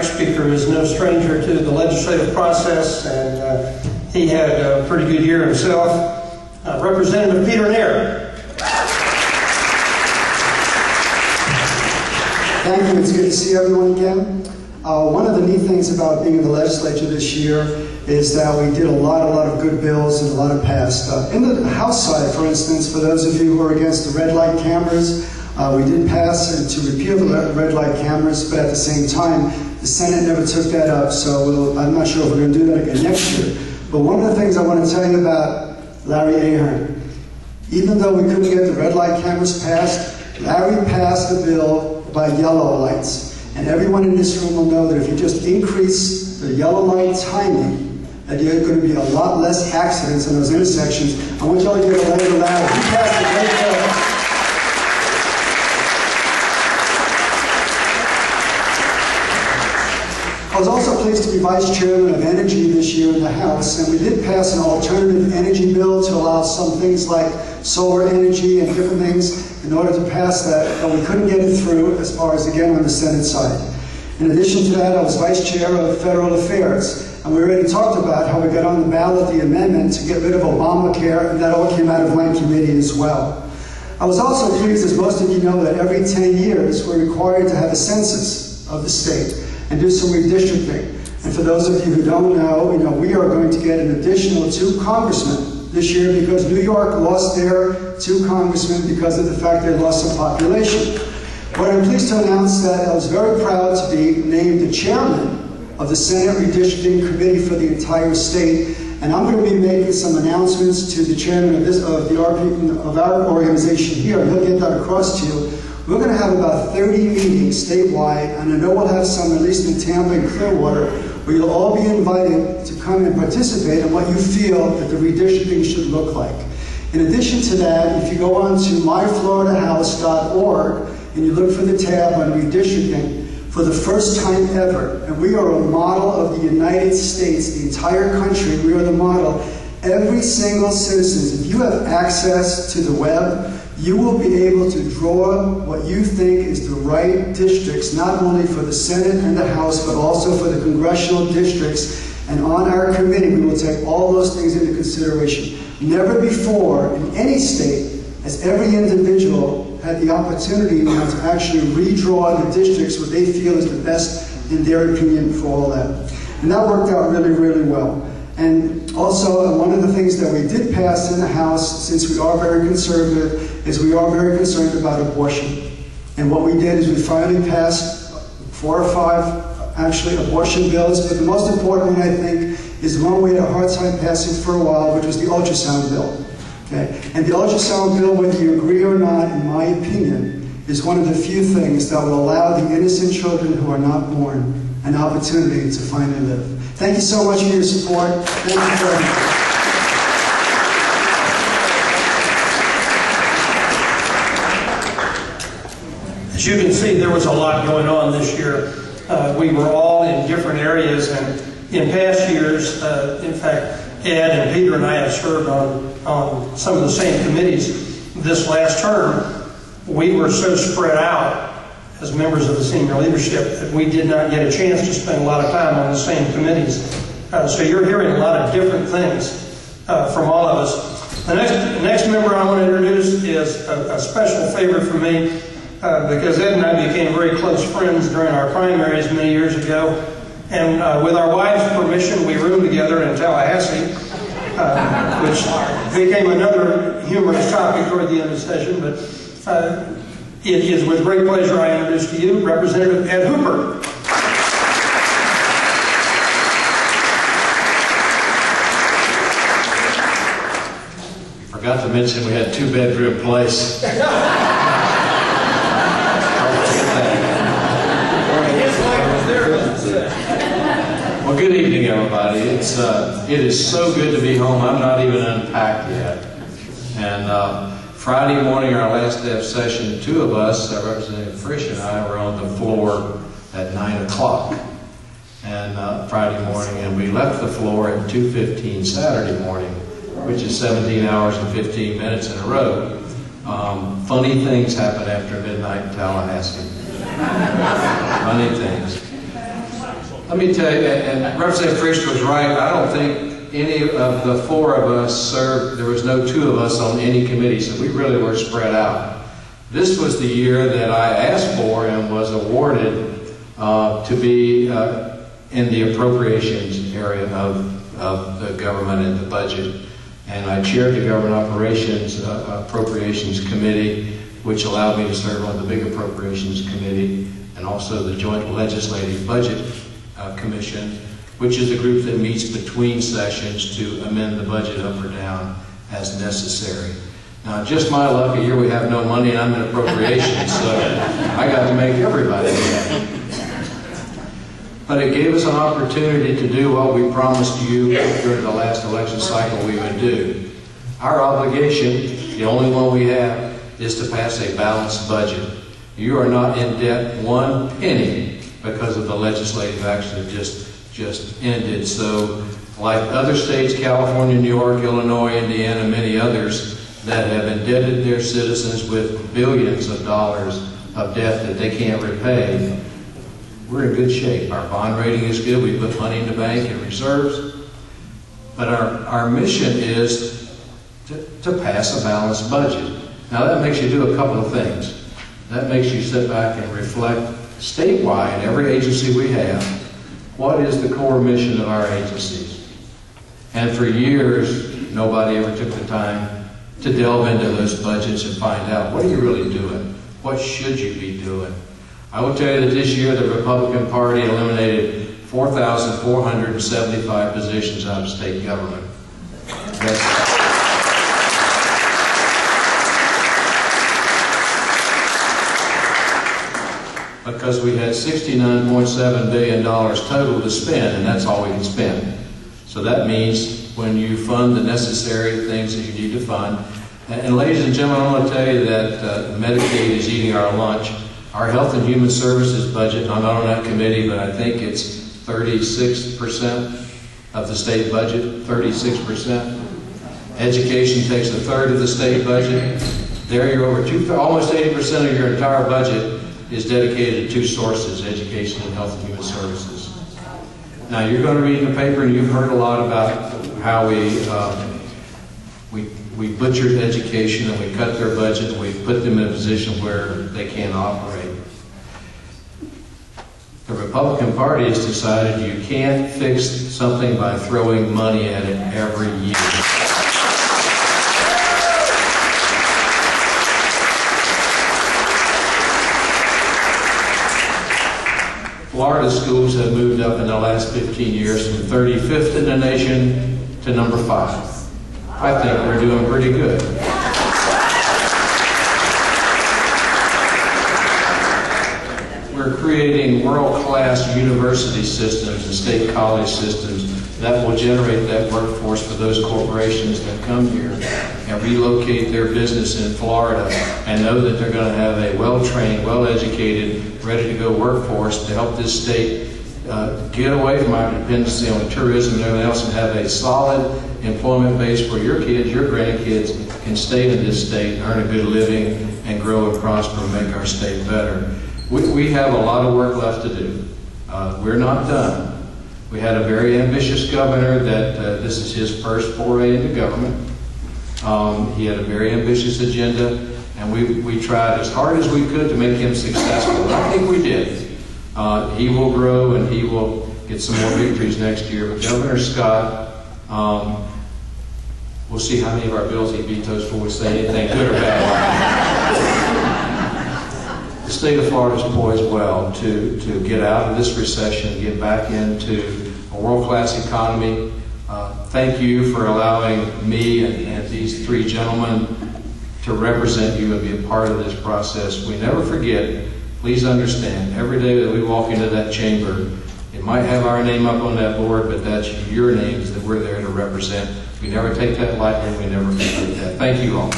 next speaker is no stranger to the legislative process, and he had a pretty good year himself. Representative Peter Nair. Thank you. It's good to see everyone again. One of the neat things about being in the legislature this year is that we did a lot of good bills and a lot of passed. In the House side, for instance, for those of you who are against the red light cameras, we did pass to repeal the red light cameras, but at the same time, the Senate never took that up, so I'm not sure if we're going to do that again next year. But one of the things I want to tell you about Larry Ahern, even though we couldn't get the red light cameras passed, Larry passed the bill by yellow lights. And everyone in this room will know that if you just increase the yellow light timing, that there are going to be a lot less accidents in those intersections. I want you all to give a letter to Larry. He passed a great bill. I was also pleased to be Vice Chairman of Energy this year in the House, and we did pass an alternative energy bill to allow some things like solar energy and different things in order to pass that, but we couldn't get it through as far as, again, on the Senate side. In addition to that, I was Vice Chair of Federal Affairs, and we already talked about how we got on the ballot the amendment to get rid of Obamacare, and that all came out of my committee as well. I was also pleased, as most of you know, that every 10 years we're required to have a census of the state and do some redistricting. And for those of you who don't know, we are going to get an additional 2 congressmen this year because New York lost their 2 congressmen because of the fact they lost some population. But I'm pleased to announce that I was very proud to be named the chairman of the Senate Redistricting Committee for the entire state, and I'm going to be making some announcements to the chairman of our organization here, and he'll get that across to you. We're going to have about 30 meetings statewide, and I know we'll have some at least in Tampa and Clearwater, where you'll all be invited to come and participate in what you feel that the redistricting should look like. In addition to that, if you go on to myfloridahouse.org and you look for the tab on redistricting, for the first time ever, and we are a model of the United States, the entire country, we are the model. Every single citizen, if you have access to the web, you will be able to draw what you think is the right districts, not only for the Senate and the House, but also for the congressional districts. And on our committee, we will take all those things into consideration. Never before in any state has every individual had the opportunity now to actually redraw the districts what they feel is the best in their opinion for all that. And that worked out really, really well. And also, one of the things that we did pass in the House, since we are very conservative, is we are very concerned about abortion. And what we did is we finally passed 4 or 5, actually, abortion bills, but the most important one, I think, is the one we had a hard time passing for a while, which was the ultrasound bill. Okay? And the ultrasound bill, whether you agree or not, in my opinion, is one of the few things that will allow the innocent children who are not born an opportunity to finally live. Thank you so much for your support. Thank you very much. As you can see, there was a lot going on this year. We were all in different areas, and in past years, in fact, Ed and Peter and I have served on some of the same committees. This last term, we were so spread out as members of the senior leadership that we did not get a chance to spend a lot of time on the same committees. So you're hearing a lot of different things from all of us. The next member I want to introduce is a special favorite for me because Ed and I became very close friends during our primaries many years ago. And with our wives' permission, we roomed together in Tallahassee, which became another humorous topic toward the end of the session. But it is with great pleasure I introduce to you Representative Ed Hooper. Forgot to mention we had 2-bedroom place. Well, good evening, everybody. It is so good to be home. I'm not even unpacked yet. And Friday morning, our last day of session, 2 of us, Representative Frisch and I, were on the floor at 9 o'clock and Friday morning, and we left the floor at 2:15 Saturday morning, which is 17 hours and 15 minutes in a row. Funny things happen after midnight in Tallahassee. Funny things. Let me tell you, and Representative Frisch was right, I don't think any of the four of us served, there was no two of us on any committee, so we really were spread out. This was the year that I asked for and was awarded to be in the appropriations area of the government and the budget. And I chaired the Government Appropriations Committee, which allowed me to serve on the big Appropriations Committee and also the Joint Legislative Budget Commission, which is the group that meets between sessions to amend the budget up or down as necessary. Now, just my luck, a year we have no money and I'm in appropriations, so I got to make everybody happy. But it gave us an opportunity to do what we promised you during the last election cycle we would do. Our obligation, the only one we have, is to pass a balanced budget. You are not in debt one penny because of the legislative action that just ended. So, like other states, California, New York, Illinois, Indiana, many others, that have indebted their citizens with billions of dollars of debt that they can't repay, we're in good shape. Our bond rating is good. We put money in the bank and reserves. But our mission is to pass a balanced budget. Now that makes you do a couple of things. That makes you sit back and reflect statewide, every agency we have, what is the core mission of our agencies? And for years, nobody ever took the time to delve into those budgets and find out, what are you really doing? What should you be doing? I will tell you that this year the Republican Party eliminated 4,475 positions out of state government. Because we had $69.7 billion total to spend, and that's all we can spend. So that means when you fund the necessary things that you need to fund, and ladies and gentlemen, I want to tell you that Medicaid is eating our lunch. Our Health and Human Services budget, I'm not on that committee, but I think it's 36% of the state budget, 36%. Education takes a third of the state budget. There you're over almost 80% of your entire budget is dedicated to two sources, education and health and human services. Now you're going to read in the paper and you've heard a lot about how we butchered education and we cut their budget and we put them in a position where they can't operate. The Republican Party has decided you can't fix something by throwing money at it every year. Florida schools have moved up in the last 15 years from 35th in the nation to number 5. I think we're doing pretty good. We're creating world-class university systems and state college systems that will generate that workforce for those corporations that come here and relocate their business in Florida and know that they're going to have a well-trained, well-educated, ready-to-go workforce to help this state get away from our dependency on tourism and everything else and have a solid employment base where your kids, your grandkids can stay in this state, earn a good living, and grow and prosper and make our state better. We have a lot of work left to do. We're not done. We had a very ambitious governor that this is his first foray into government. He had a very ambitious agenda, and we tried as hard as we could to make him successful. And I think we did. He will grow and he will get some more victories next year. But Governor Scott, we'll see how many of our bills he vetoes before we say anything good or bad. The state of Florida is poised well to get out of this recession, get back into a world-class economy. Thank you for allowing me and these three gentlemen to represent you and be a part of this process. We never forget, please understand, every day that we walk into that chamber, it might have our name up on that board, but that's your names that we're there to represent. We never take that lightly, we never forget that. Thank you all.